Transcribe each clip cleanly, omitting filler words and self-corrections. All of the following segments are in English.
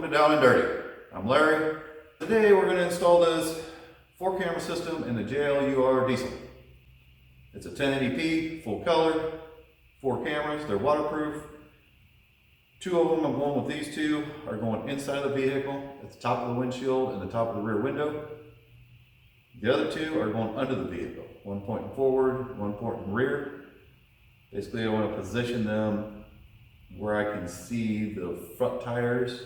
Welcome to Down and Dirty. I'm Larry. Today we're going to install this 4-camera system in the JLURD diesel. It's a 1080p, full color, 4 cameras, they're waterproof. 2 of them, I'm going with these 2, are going inside of the vehicle at the top of the windshield and the top of the rear window. The other 2 are going under the vehicle, one pointing forward, one pointing rear. Basically I want to position them where I can see the front tires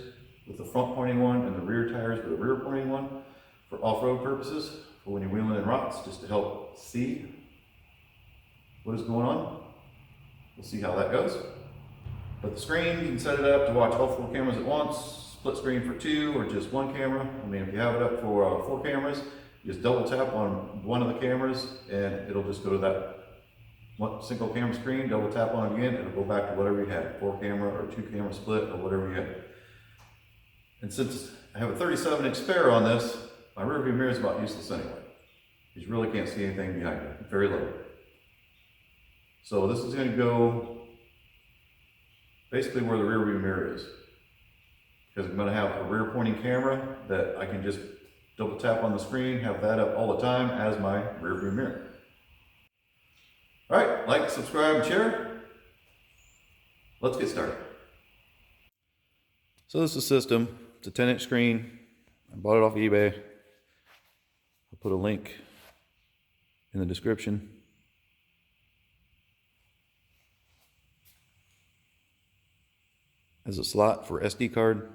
with the front pointing one and the rear tires with the rear pointing one for off-road purposes, for when you're wheeling in rocks, just to help see what is going on. We'll see how that goes. But the screen, you can set it up to watch all 4 cameras at once, split screen for 2 or just 1 camera. I mean, if you have it up for 4 cameras, you just double tap on one of the cameras and it'll just go to that one single camera screen, double tap on it again, it'll go back to whatever you had, 4 camera or 2 camera split or whatever you had. And since I have a 37-inch spare on this, my rear view mirror is about useless anyway. You really can't see anything behind it, very low. So this is going to go basically where the rear view mirror is. Because I'm going to have a rear pointing camera that I can just double tap on the screen, have that up all the time as my rear view mirror. All right, like, subscribe, and share. Let's get started. So this is the system. It's a 10-inch screen. I bought it off eBay. I'll put a link in the description. Has a slot for SD card.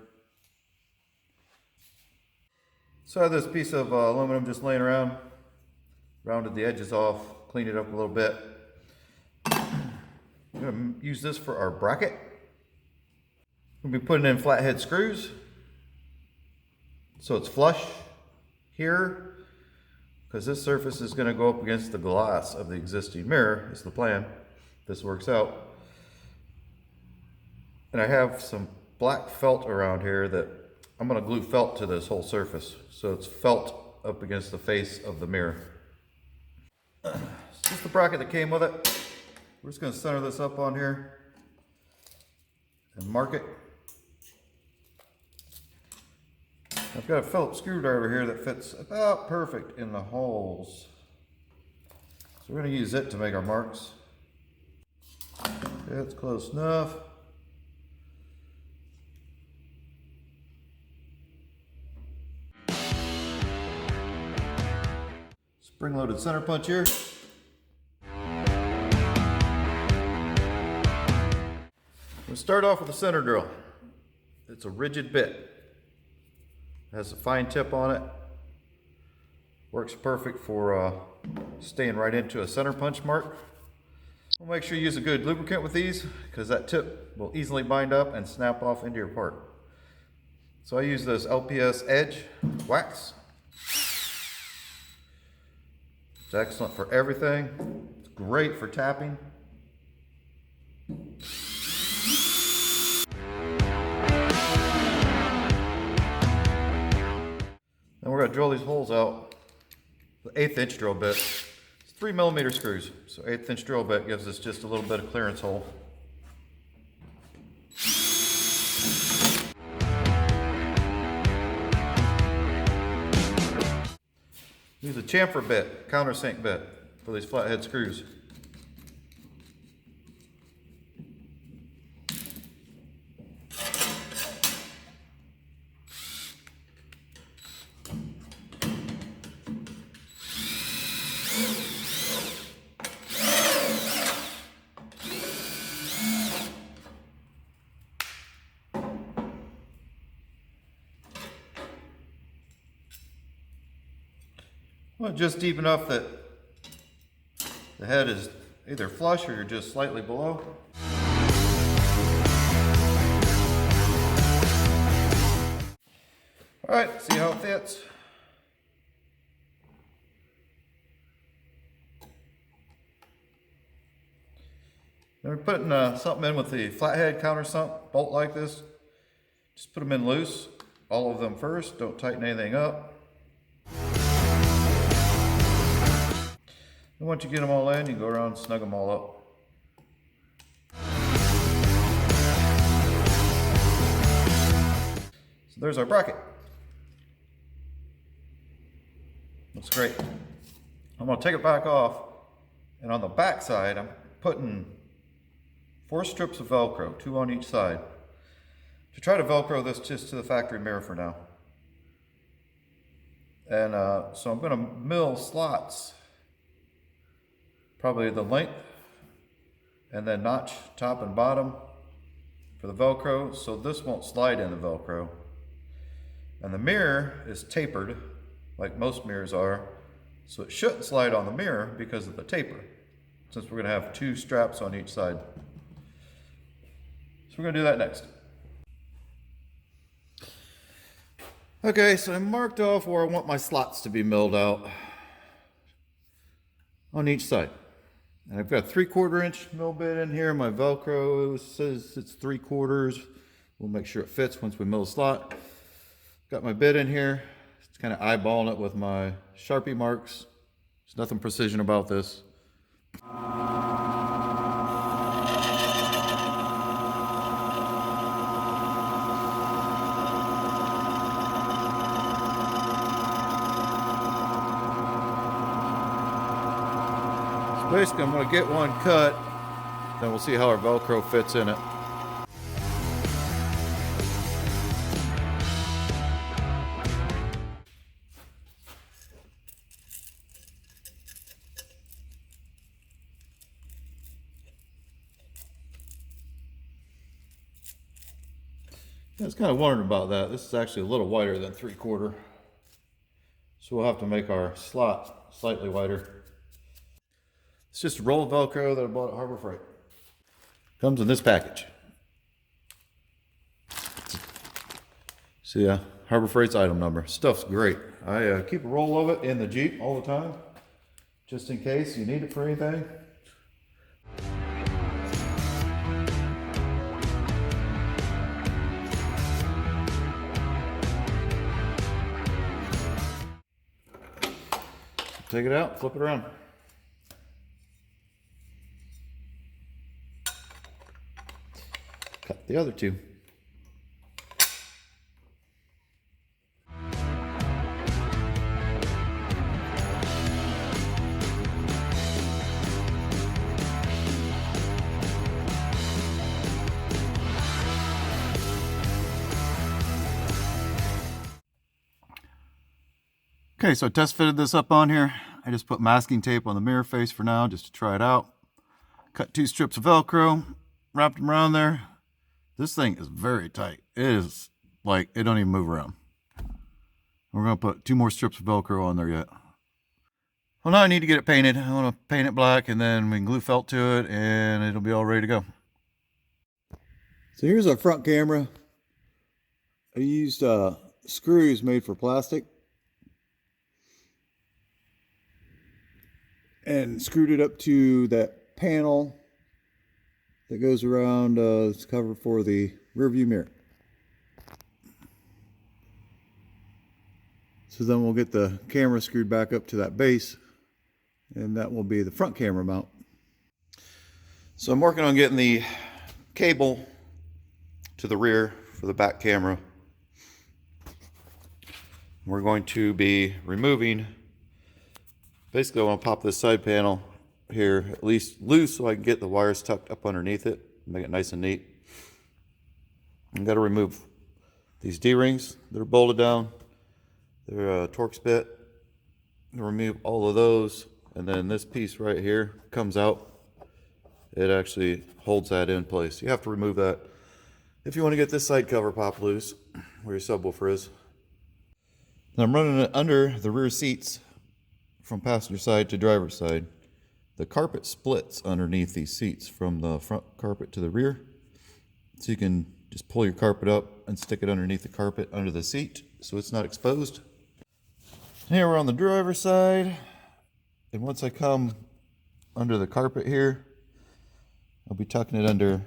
So I have this piece of aluminum just laying around. Rounded the edges off, cleaned it up a little bit. I'm going to use this for our bracket. We'll be putting in flathead screws so it's flush here, because this surface is going to go up against the glass of the existing mirror is the plan. This works out. And I have some black felt around here that I'm going to glue felt to this whole surface, so it's felt up against the face of the mirror. It's just the bracket that came with it. We're just going to center this up on here and mark it. I've got a Phillips screwdriver here that fits about perfect in the holes. So we're going to use it to make our marks. That's close enough. Spring-loaded center punch here. We'll start off with a center drill. It's a rigid bit. It has a fine tip on it. Works perfect for staying right into a center punch mark. We'll make sure you use a good lubricant with these, because that tip will easily bind up and snap off into your part. So I use this LPS Edge wax. It's excellent for everything. It's great for tapping. Then we're going to drill these holes out. The 1/8 inch drill bit. It's 3mm screws. So 1/8 inch drill bit gives us just a little bit of clearance hole. Use a chamfer bit, countersink bit for these flathead screws. Well, just deep enough that the head is either flush or you're just slightly below. All right, see how it fits. Then we're putting something in with the flathead countersunk bolt like this. Just put them in loose, all of them first. Don't tighten anything up. And once you get them all in, you go around and snug them all up. there's our bracket. Looks great. I'm gonna take it back off, and on the back side, I'm putting 4 strips of Velcro, 2 on each side, to try to Velcro this just to the factory mirror for now. And so I'm gonna mill slots, probably the length, and then notch top and bottom for the Velcro, so this won't slide in the Velcro. And the mirror is tapered, like most mirrors are, so it shouldn't slide on the mirror because of the taper, since we're gonna have 2 straps on each side. So we're gonna do that next. Okay, so I marked off where I want my slots to be milled out on each side. And I've got a 3/4 inch mill bit in here. My Velcro says it's 3/4. We'll make sure it fits once we mill the slot. Got my bit in here. It's kind of eyeballing it with my Sharpie marks. There's nothing precision about this. Basically, I'm going to get one cut, then we'll see how our Velcro fits in it. I was kind of wondering about that. This is actually a little wider than 3/4. So we'll have to make our slot slightly wider. It's just a roll of Velcro that I bought at Harbor Freight. Comes in this package. See, Harbor Freight's item number. Stuff's great. I keep a roll of it in the Jeep all the time, just in case you need it for anything. Take it out, flip it around. Cut the other 2. Okay, so I test fitted this up on here. I just put masking tape on the mirror face for now, just to try it out. Cut 2 strips of Velcro, wrapped them around there. This thing is very tight. It is like, it don't even move around. We're gonna put 2 more strips of Velcro on there yet. Well, now I need to get it painted. I wanna paint it black, and then we can glue felt to it, and it'll be all ready to go. So here's our front camera. I used screws made for plastic, and screwed it up to that panel that goes around this cover for the rear view mirror. So then we'll get the camera screwed back up to that base, and that will be the front camera mount. So I'm working on getting the cable to the rear for the back camera. We're going to be removing, basically I want to pop this side panel here at least loose so I can get the wires tucked up underneath it, make it nice and neat. I've got to remove these D-rings that are bolted down. They're a Torx bit. Remove all of those, and then this piece right here comes out. It actually holds that in place. You have to remove that if you want to get this side cover pop loose where your subwoofer is. Now I'm running it under the rear seats from passenger side to driver's side. The carpet splits underneath these seats from the front carpet to the rear. So you can just pull your carpet up and stick it underneath the carpet under the seat so it's not exposed. Here we're on the driver's side. And once I come under the carpet here, I'll be tucking it under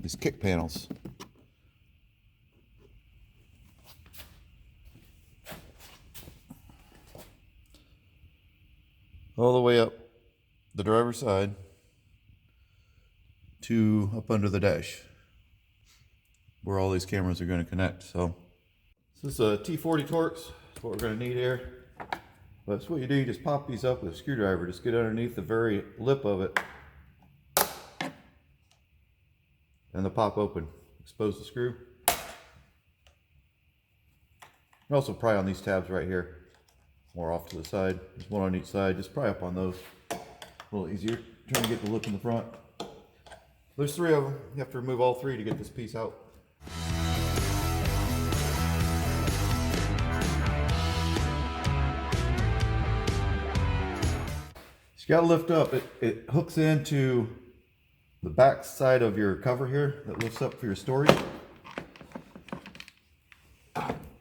these kick panels. All the way up the driver's side to up under the dash where all these cameras are going to connect. So This is a T40 Torx. That's what we're going to need here. But that's what you do. You just pop these up with a screwdriver. Just get underneath the very lip of it. And they'll pop open. Expose the screw. And also pry on these tabs right here. More off to the side. There's one on each side. Just pry up on those. A little easier. Trying to get the lip in the front. There's 3 of them. You have to remove all 3 to get this piece out. You gotta lift up. It hooks into the back side of your cover here that lifts up for your storage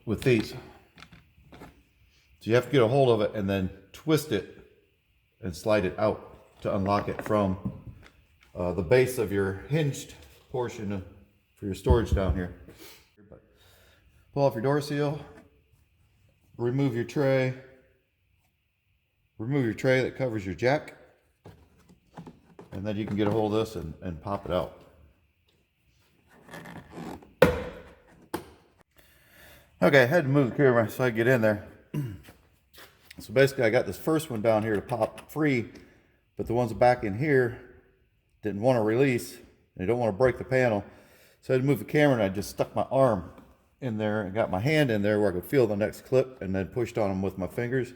with these. So you have to get a hold of it and then twist it and slide it out to unlock it from the base of your hinged portion for your storage down here. Pull off your door seal, remove your tray. Remove your tray that covers your jack, and then you can get a hold of this and pop it out. Okay, I had to move the camera so I could get in there. So basically I got this first one down here to pop free, but the ones back in here didn't want to release. They don't want to break the panel. So I had to move the camera, and I just stuck my arm in there and got my hand in there where I could feel the next clip, and then pushed on them with my fingers.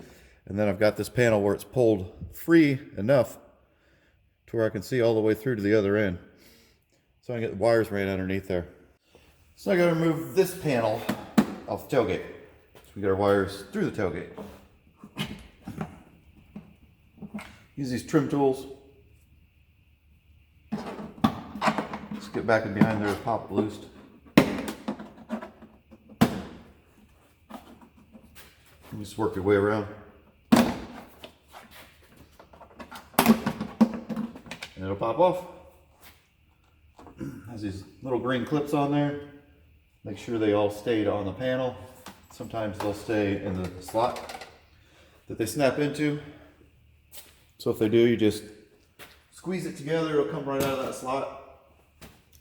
And then I've got this panel where it's pulled free enough to where I can see all the way through to the other end. So I can get the wires ran underneath there. So I got to remove this panel off the tailgate. So we got our wires through the tailgate. Use these trim tools. Just get back in behind there and pop it loose. You just work your way around. And it'll pop off. Has these little green clips on there. Make sure they all stayed on the panel. Sometimes they'll stay in the slot that they snap into. So if they do, you just squeeze it together. It'll come right out of that slot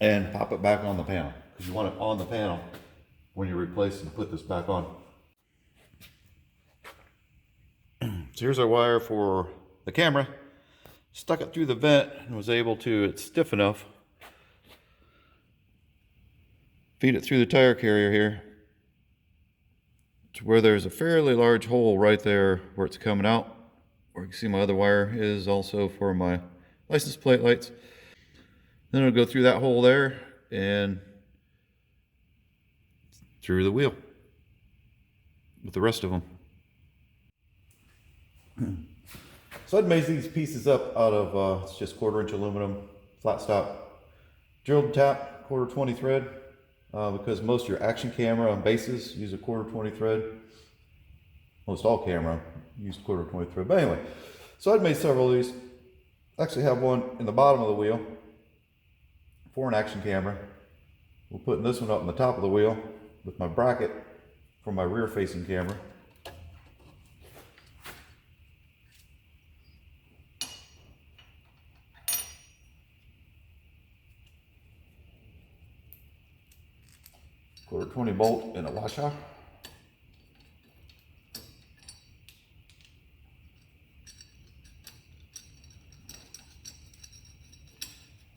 and pop it back on the panel, because you want it on the panel when you replace and put this back on. So here's our wire for the camera. Stuck it through the vent and was able to, it's stiff enough, feed it through the tire carrier here to where there's a fairly large hole right there where it's coming out. Where you can see my other wire is also for my license plate lights. Then it'll go through that hole there and through the wheel with the rest of them. So I'd made these pieces up out of, it's just 1/4 inch aluminum, flat stop, drilled and tapped, 1/4 20 thread, because most of your action camera on bases use a 1/4 20 thread. Most all camera use 1/4 20 thread. But anyway, so I'd made several of these. Actually have one in the bottom of the wheel for an action camera. We're putting this one up on the top of the wheel with my bracket for my rear facing camera. Quarter 20 bolt and a washer.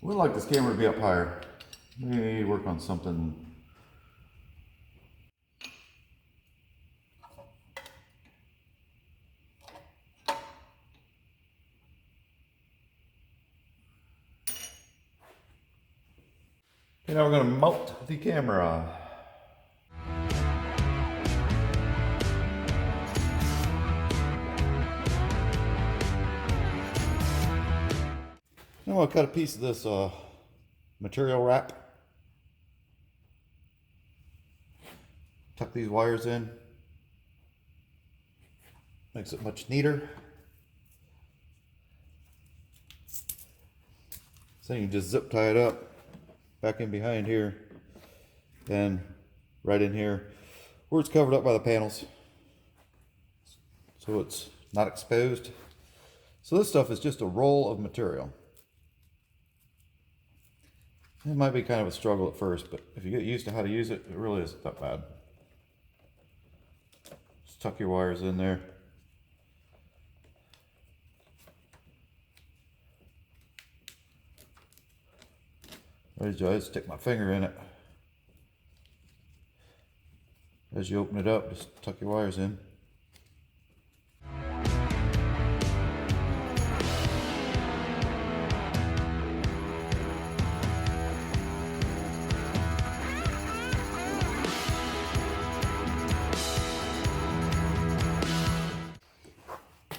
We'd like this camera to be up higher. Maybe work on something. Okay, now we're going to mount the camera. Now I'll cut a piece of this material wrap. Tuck these wires in. Makes it much neater. So you can just zip tie it up back in behind here and right in here where it's covered up by the panels, so it's not exposed. So this stuff is just a roll of material. It might be kind of a struggle at first, but if you get used to how to use it, it really isn't that bad. Just tuck your wires in there. I just stick my finger in it. As you open it up, just tuck your wires in.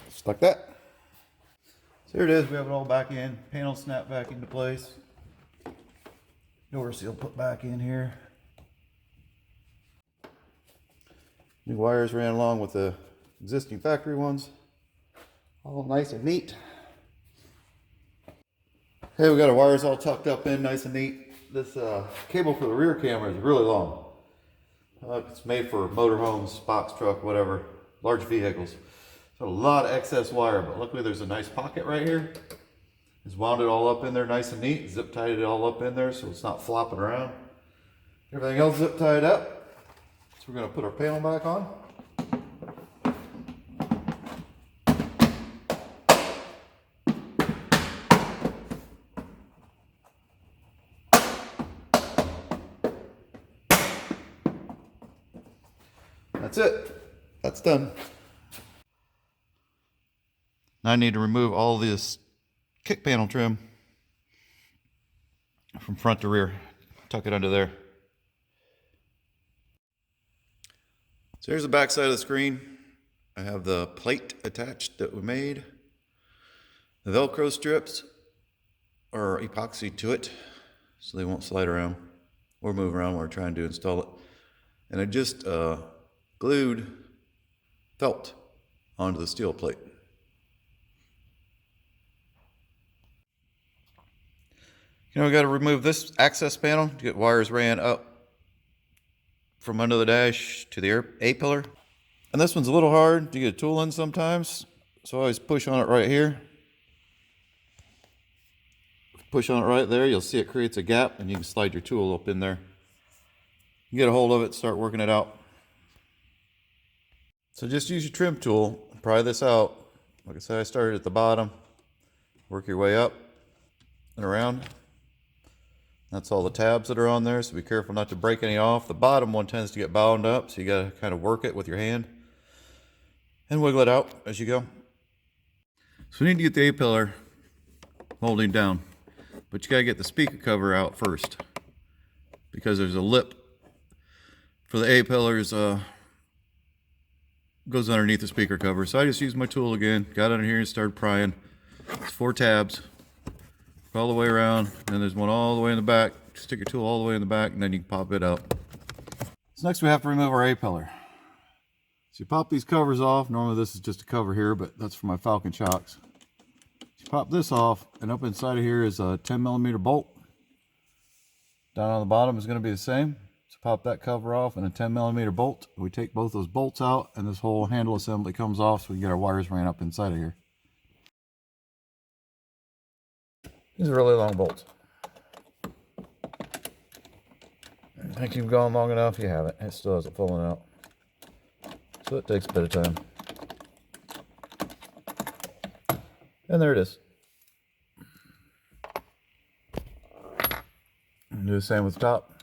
Just like that. So here it is, we have it all back in. Panel snap back into place. Door seal put back in here. New wires ran along with the existing factory ones. All nice and neat. Hey, we got our wires all tucked up in nice and neat. This cable for the rear camera is really long. It's made for motorhomes, box truck, whatever, large vehicles. So a lot of excess wire, but luckily there's a nice pocket right here. It's wound it all up in there nice and neat, zip tied it all up in there so it's not flopping around. Everything else zip tied up. So we're going to put our panel back on. That's it. That's done. Now I need to remove all this kick panel trim from front to rear. Tuck it under there. So here's the back side of the screen. I have the plate attached that we made. The Velcro strips are epoxy to it so they won't slide around or move around while we're trying to install it. And I just glued felt onto the steel plate. You know, we got to remove this access panel to get wires ran up from under the dash to the A-pillar. And this one's a little hard to get a tool in sometimes, so I always push on it right here. Push on it right there, you'll see it creates a gap and you can slide your tool up in there. You get a hold of it, start working it out. So just use your trim tool, pry this out. Like I said, I started at the bottom, work your way up and around. That's all the tabs that are on there, so be careful not to break any off. The bottom one tends to get bound up, so you gotta kind of work it with your hand and wiggle it out as you go. So we need to get the A-pillar holding down, but you gotta get the speaker cover out first because there's a lip for the A-pillars goes underneath the speaker cover. So I just used my tool again, got under here and started prying. It's 4 tabs. All the way around, and then there's one all the way in the back. Stick your tool all the way in the back, and then you can pop it out. So next we have to remove our A-pillar. So you pop these covers off. Normally this is just a cover here, but that's for my Falcon shocks. You pop this off, and up inside of here is a 10mm bolt. Down on the bottom is going to be the same. So pop that cover off and a 10mm bolt. We take both those bolts out, and this whole handle assembly comes off, so we can get our wires ran up inside of here. These are really long bolts. I think you've gone long enough. You haven't. It still hasn't fallen out. So it takes a bit of time. And there it is. And do the same with the top.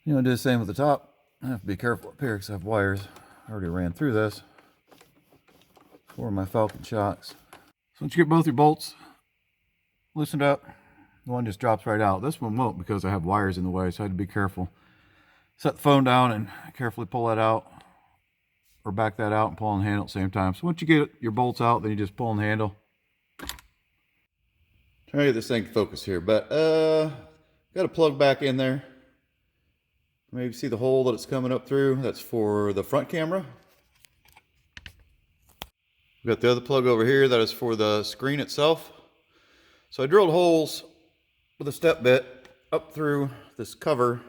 You want to do the same with the top. I have to be careful up here because I have wires. I already ran through this for my Falcon shocks. So once you get both your bolts loosened up, the one just drops right out. This one won't because I have wires in the way, so I had to be careful. Set the phone down and carefully pull that out, or back that out and pull on the handle at the same time. So once you get your bolts out, then you just pull on the handle. Trying to get this thing to focus here, but got a plug back in there. Maybe see the hole that it's coming up through. That's for the front camera. We've got the other plug over here that is for the screen itself. So I drilled holes with a step bit up through this cover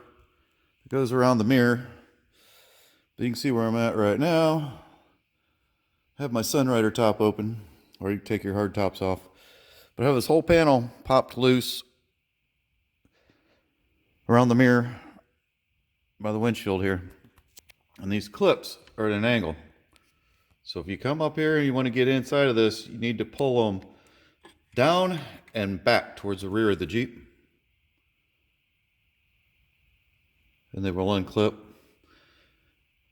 that goes around the mirror. But you can see where I'm at right now. I have my Sunrider top open, or you can take your hard tops off. But I have this whole panel popped loose around the mirror by the windshield here. And these clips are at an angle. So if you come up here and you want to get inside of this, you need to pull them down and back towards the rear of the Jeep. And they will unclip.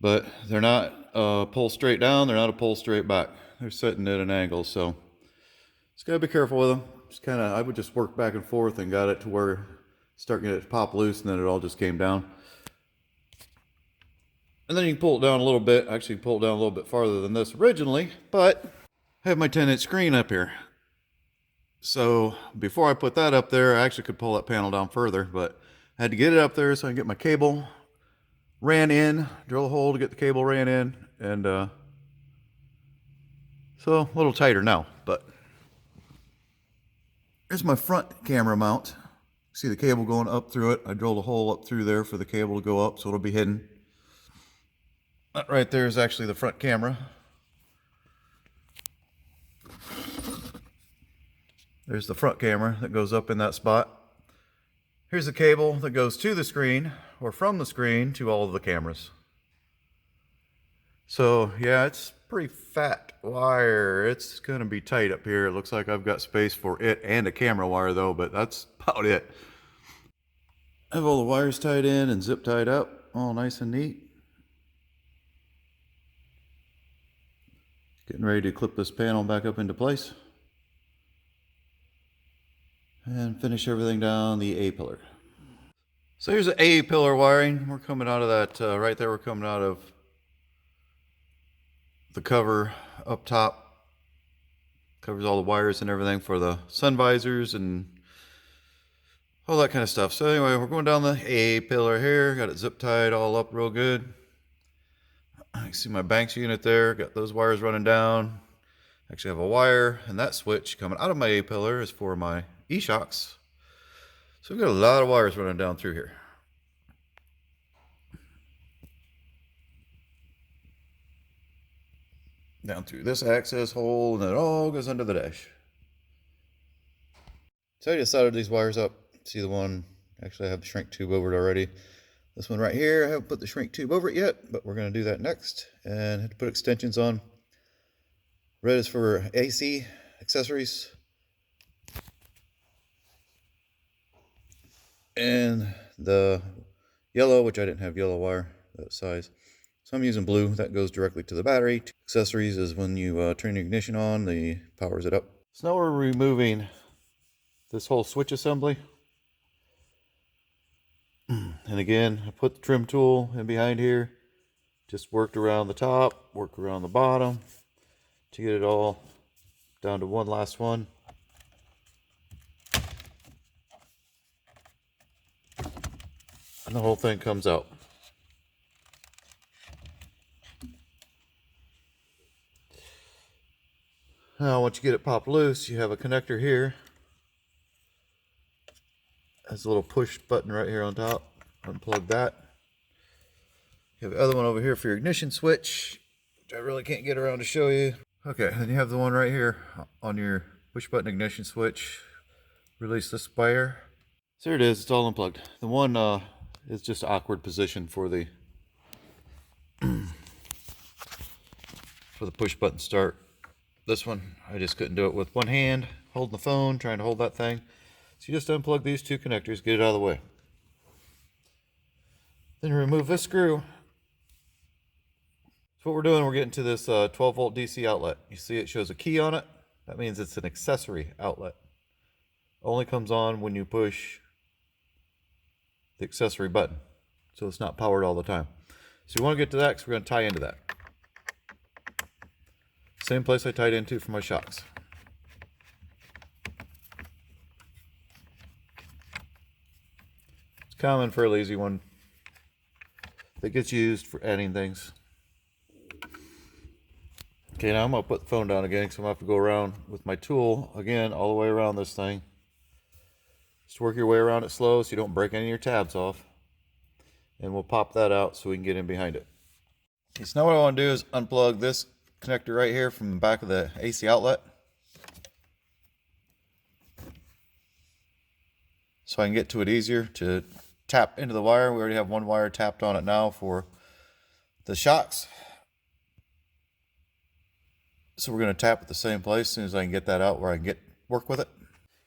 But they're not a pull straight down, they're not a pull straight back. They're sitting at an angle, so just gotta be careful with them. Just kind of, I would just work back and forth and got it to where start getting it to pop loose, and then it all just came down. And then you can pull it down a little bit. Actually, pull it down a little bit farther than this originally, but I have my 10-inch screen up here. So before I put that up there, I actually could pull that panel down further, but I had to get it up there so I can get my cable ran in, drill a hole to get the cable ran in, and so a little tighter now. But here's my front camera mount. See the cable going up through it. I drilled a hole up through there for the cable to go up, so it'll be hidden. That right there is actually the front camera. There's the front camera that goes up in that spot. Here's the cable that goes to the screen, or from the screen to all of the cameras. So yeah, it's pretty fat wire. It's gonna be tight up here. It looks like I've got space for it and a camera wire though, but that's about it. I have all the wires tied in and zip tied up, all nice and neat. Getting ready to clip this panel back up into place. And finish everything down the A pillar. So here's the A pillar wiring. We're coming out of that, right there, we're coming out of the cover up top. Covers all the wires and everything for the sun visors and all that kind of stuff. So anyway, we're going down the A pillar here. Got it zip tied all up real good. You can see my Banks unit there. Got those wires running down. Actually have a wire, and that switch coming out of my A pillar is for my E-shocks. So we've got a lot of wires running down through here. Down through this access hole, and then it all goes under the dash. So I just soldered these wires up. See the one, actually I have the shrink tube over it already. This one right here, I haven't put the shrink tube over it yet, but we're going to do that next. And have to put extensions on. Red is for AC accessories. And the yellow, which I didn't have yellow wire that size, so I'm using blue. That goes directly to the battery. Accessories is when you turn the ignition on, the powers it up. So now we're removing this whole switch assembly. And again, I put the trim tool in behind here, just worked around the top, worked around the bottom to get it all down to one last one. And the whole thing comes out. Now once you get it popped loose, you have a connector here. Has a little push button right here on top. Unplug that. You have the other one over here for your ignition switch, which I really can't get around to show you. Okay, then you have the one right here on your push button ignition switch. Release this wire. So here it is, it's all unplugged. The one is just an awkward position for the push button start. This one, I just couldn't do it with one hand, holding the phone, trying to hold that thing. So you just unplug these two connectors, get it out of the way. Then remove this screw. So what we're doing, we're getting to this 12 volt DC outlet. You see it shows a key on it. That means it's an accessory outlet. Only comes on when you push the accessory button. So it's not powered all the time. So you want to get to that because we're going to tie into that. Same place I tied into for my shocks. It's common, fairly easy one that gets used for adding things. Okay, now I'm going to put the phone down again because I'm going to have to go around with my tool again all the way around this thing. Just work your way around it slow so you don't break any of your tabs off. And we'll pop that out so we can get in behind it. Okay, so now what I want to do is unplug this connector right here from the back of the AC outlet. So I can get to it easier to tap into the wire. We already have one wire tapped on it now for the shocks. So we're going to tap at the same place as soon as I can get that out where I can work with it.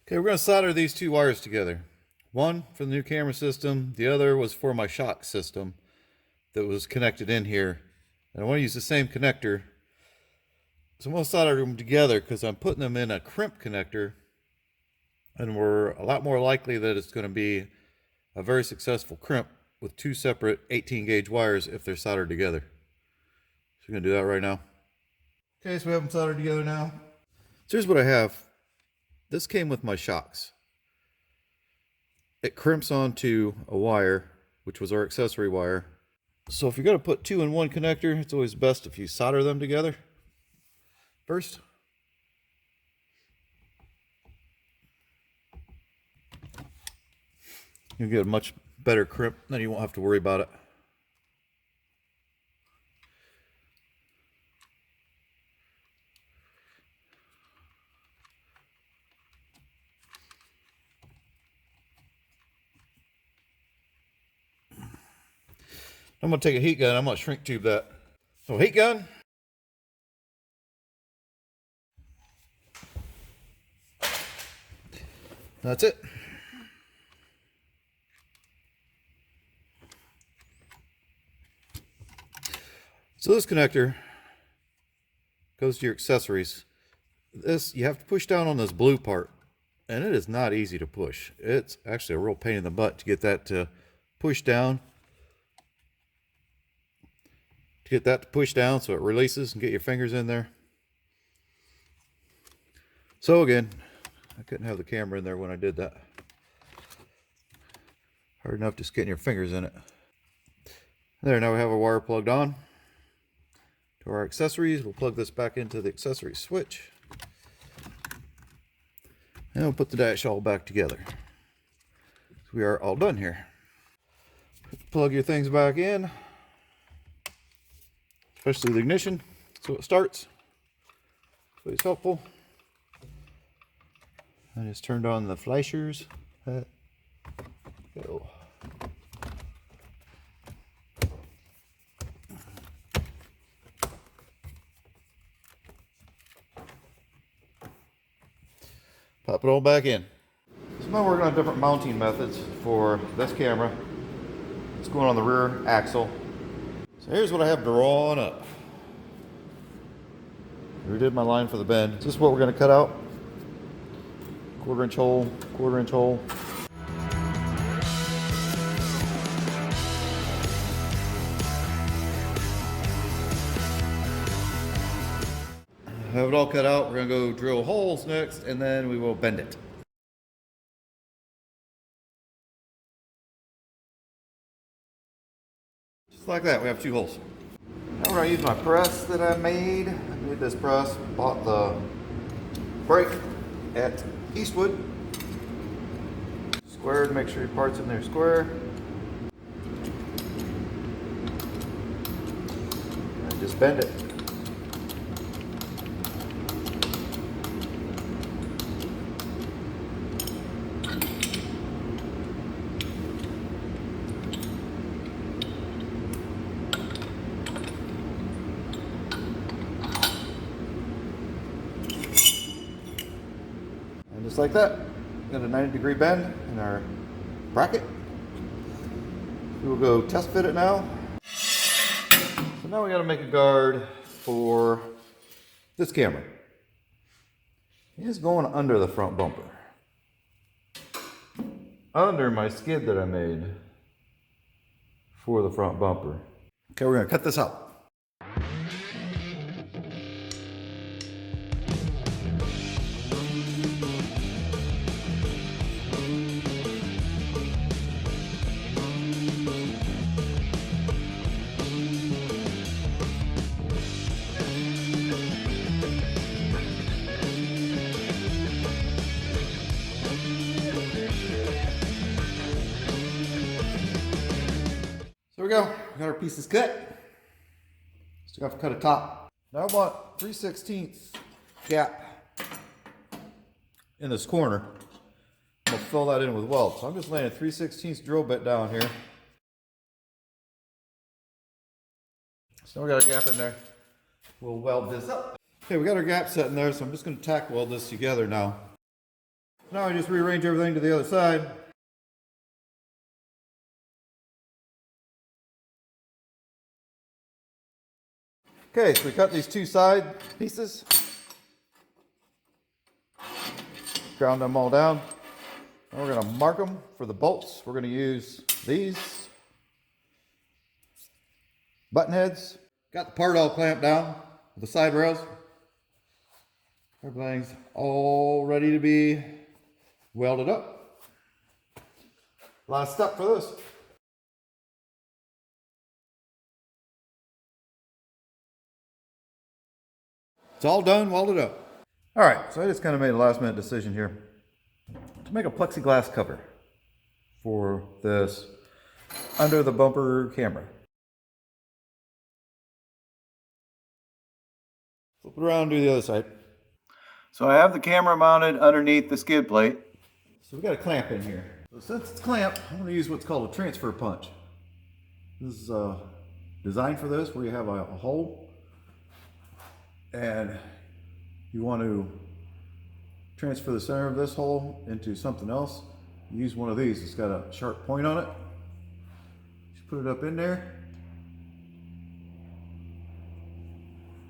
Okay, we're going to solder these two wires together. One for the new camera system, the other was for my shock system that was connected in here. And I want to use the same connector. So I'm going to solder them together because I'm putting them in a crimp connector, and we're a lot more likely that it's going to be a very successful crimp with two separate 18 gauge wires if they're soldered together. So we're going to do that right now. Okay, so we have them soldered together now. So here's what I have. This came with my shocks. It crimps onto a wire, which was our accessory wire. So if you're going to put two in one connector, it's always best if you solder them together first. You'll get a much better crimp, then you won't have to worry about it. I'm going to take a heat gun. I'm going to shrink tube that. So heat gun. That's it. So this connector goes to your accessories. This, you have to push down on this blue part, and it is not easy to push. It's actually a real pain in the butt to get that to push down. Get that to push down so it releases and get your fingers in there. So again, I couldn't have the camera in there when I did that. Hard enough just getting your fingers in it. There, now we have our wire plugged on to our accessories. We'll plug this back into the accessory switch. And we'll put the dash all back together. So we are all done here. Plug your things back in. Especially the ignition, so it starts. So it's helpful. I just turned on the flashers. Go. Pop it all back in. So now we're working on different mounting methods for this camera. It's going on the rear axle. So here's what I have drawn up. I redid my line for the bend. This is what we're going to cut out. 1/4 inch hole, 1/4 inch hole. I have it all cut out. We're going to go drill holes next, and then we will bend it. Just like that, we have 2 holes. Now we're going to use my press that I made. I made this press, bought the brake at Eastwood. Squared, make sure your part's in there square. And just bend it. Just like that. Got a 90-degree bend in our bracket. We will go test fit it now. So now we got to make a guard for this camera. It is going under the front bumper. Under my skid that I made for the front bumper. Okay, we're going to cut this out. There we go. We got our pieces cut. Still have to cut a top. Now I want 3/16 gap in this corner. I'm gonna fill that in with weld. So I'm just laying a 3/16 drill bit down here. So we got a gap in there. We'll weld this up. Okay, we got our gap set in there, so I'm just going to tack weld this together now. Now I just rearrange everything to the other side. Okay, so we cut these two side pieces. Ground them all down. And we're going to mark them for the bolts. We're going to use these button heads. Got the part all clamped down with the side rails. Everything's all ready to be welded up. Last step for this. It's all done, welded up. All right, so I just kind of made a last minute decision here to make a plexiglass cover for this under the bumper camera. Flip it around and do the other side. So I have the camera mounted underneath the skid plate. So we got a clamp in here. So since it's clamped, I'm going to use what's called a transfer punch. This is designed for this, where you have a hole and you want to transfer the center of this hole into something else. You use one of these. It's got a sharp point on it. Just put it up in there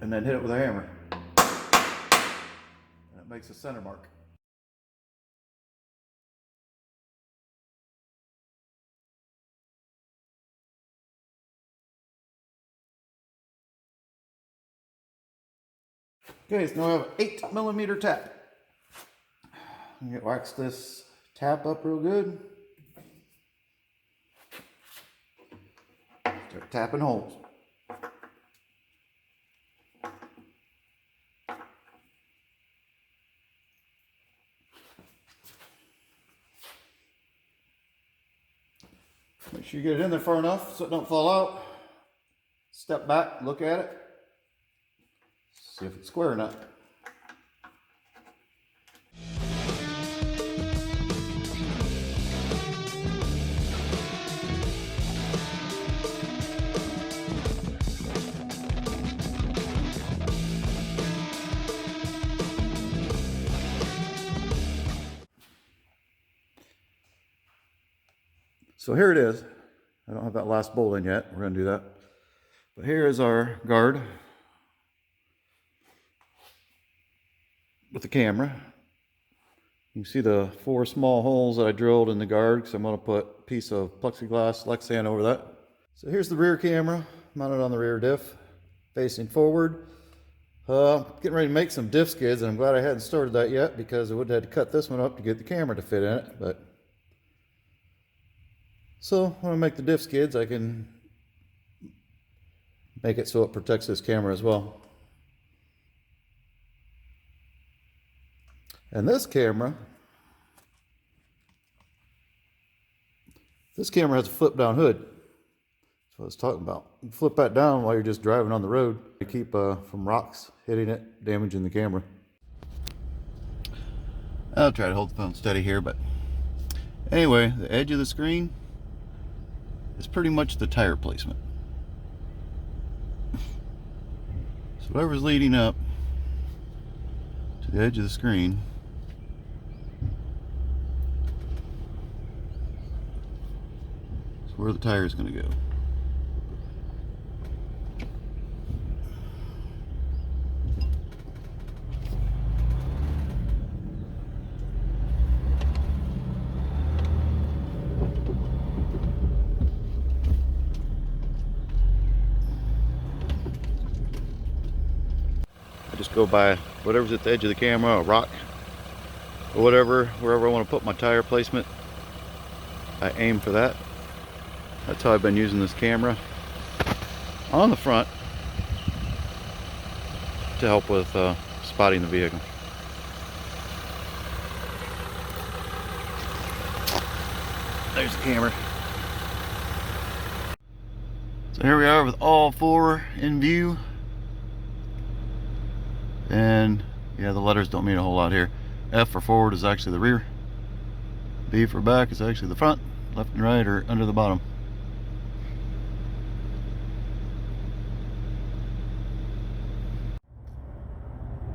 and then hit it with a hammer. And it makes a center mark. Okay, so now I have an 8mm tap. I'm gonna wax this tap up real good. Start tapping holes. Make sure you get it in there far enough so it don't fall out. Step back, look at it. See if it's square or not. So here it is. I don't have that last bolt in yet. We're going to do that. But here is our guard with the camera. You can see the 4 small holes that I drilled in the guard, because I'm going to put a piece of plexiglass Lexan over that. So here's the rear camera mounted on the rear diff, facing forward. Getting ready to make some diff skids, and I'm glad I hadn't started that yet, because I would have had to cut this one up to get the camera to fit in it. But so when I make the diff skids, I can make it so it protects this camera as well. And this camera has a flip down hood. That's what I was talking about. You can flip that down while you're just driving on the road to keep from rocks hitting it, damaging the camera. I'll try to hold the phone steady here, but anyway, the edge of the screen is pretty much the tire placement. So whatever's leading up to the edge of the screen is where the tire is going to go. Just go by whatever's at the edge of the camera, a rock or whatever, wherever I want to put my tire placement, I aim for that. That's how I've been using this camera on the front to help with spotting the vehicle. There's the camera. So here we are with all 4 in view. And yeah, the letters don't mean a whole lot here. F for forward is actually the rear. B for back is actually the front. Left and right are under the bottom.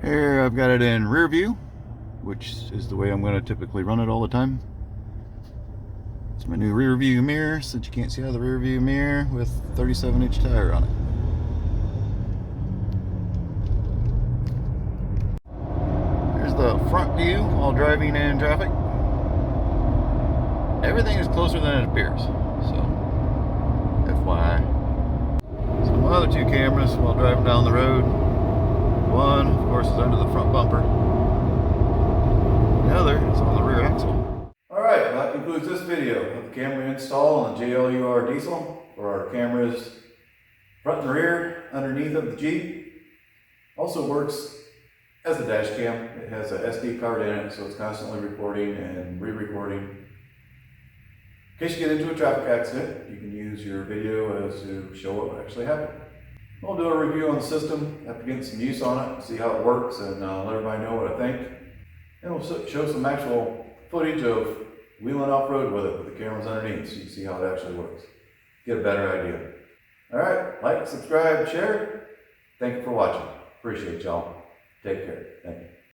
Here I've got it in rear view, which is the way I'm going to typically run it all the time. It's my new rear view mirror, since you can't see out of the rear view mirror, with 37-inch tire on it. Here's the front view while driving in traffic. Everything is closer than it appears, so FYI. So my other two cameras while driving down the road. One, of course, is under the front bumper. The other is on the rear axle. Alright, that concludes this video of the camera install on the JLUR diesel for our cameras front and rear underneath of the Jeep. Also works as a dash cam. It has a SD card in it, so it's constantly recording and re-recording. In case you get into a traffic accident, you can use your video as to show what actually happened. We'll do a review on the system after getting some use on it, see how it works, and let everybody know what I think. And we'll show some actual footage of wheeling off-road with it with the cameras underneath, so you can see how it actually works. Get a better idea. Alright, like, subscribe, share. Thank you for watching. Appreciate y'all. Take care. Thank you.